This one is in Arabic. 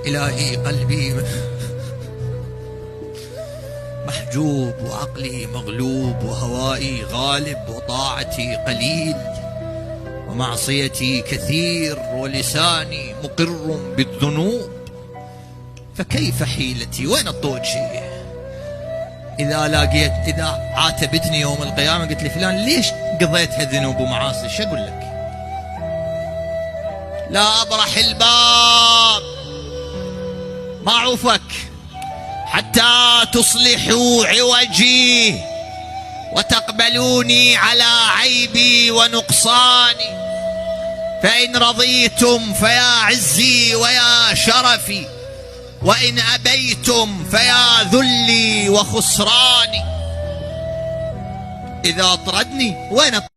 إلهي قلبي محجوب وعقلي مغلوب وهوائي غالب وطاعتي قليل ومعصيتي كثير ولساني مقر بالذنوب، فكيف حيلتي؟ وين الطوجي؟ إذا عاتبتني يوم القيامة قلت لي فلان ليش قضيت هالذنوب ومعاصي، شو أقول لك؟ لا أبرح الباب معوفك حتى تصلحوا عوجي وتقبلوني على عيبي ونقصاني، فإن رضيتم فيا عزي ويا شرفي، وإن أبيتم فيا ذلي وخسراني. إذا طردني وين